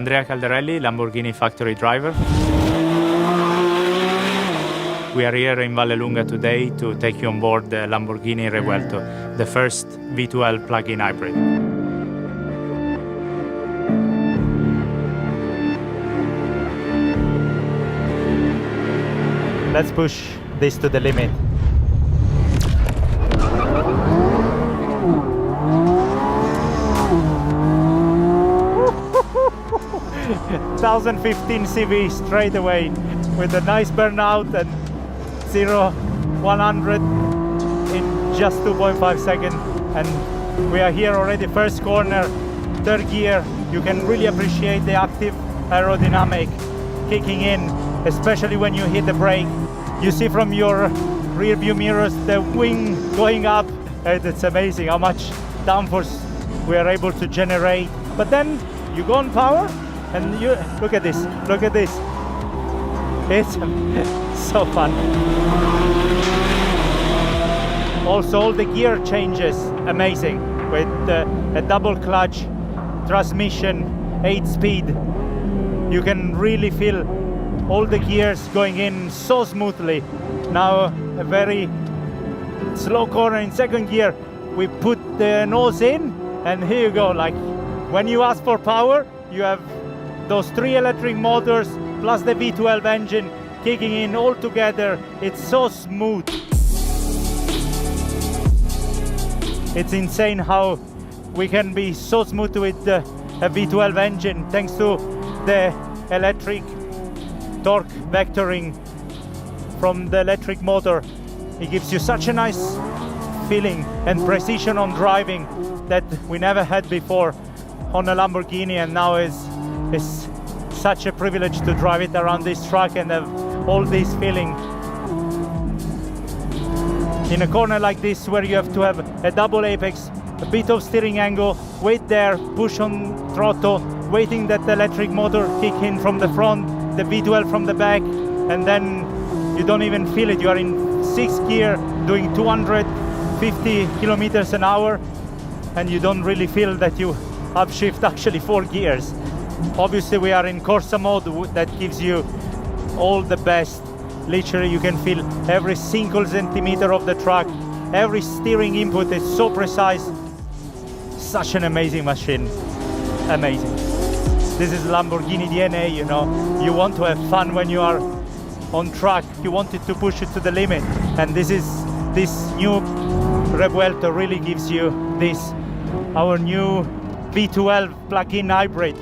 Andrea Calderelli, Lamborghini factory driver. We are here in Vallelunga today to take you on board the Lamborghini Revuelto, the first V12 plug-in hybrid. Let's push this to the limit. 2015 CV straight away with a nice burnout and 0-100 in just 2.5 seconds. And we are here already, first corner, third gear. You can really appreciate the active aerodynamic kicking in, especially when you hit the brake. You see from your rear view mirrors the wing going up, and it's amazing how much downforce we are able to generate. But then you go on power and you look at this, it's so fun. Also all the gear changes, amazing, with a double clutch transmission, 8-speed. You can really feel all the gears going in so smoothly. Now a very slow corner in second gear, we put the nose in, and here you go. Like when you ask for power, you have those 3 electric motors plus the V12 engine kicking in all together. It's so smooth. It's insane how we can be so smooth with a V12 engine thanks to the electric torque vectoring from the electric motor. It gives you such a nice feeling and precision on driving that we never had before on a Lamborghini, and now it's such a privilege to drive it around this track and have all this feeling. In a corner like this where you have to have a double apex, a bit of steering angle, wait there, push on throttle, waiting that the electric motor kick in from the front, the V12 from the back, and then you don't even feel it. You are in 6th gear doing 250 kilometers an hour, and you don't really feel that you upshift actually 4 gears. Obviously we are in Corsa mode that gives you all the best. Literally you can feel every single centimeter of the track. Every steering input is so precise. Such an amazing machine. Amazing. This is Lamborghini DNA, you know. You want to have fun when you are on track. You wanted to push it to the limit. And this new Revuelto really gives you this. Our new V12 plug-in hybrid.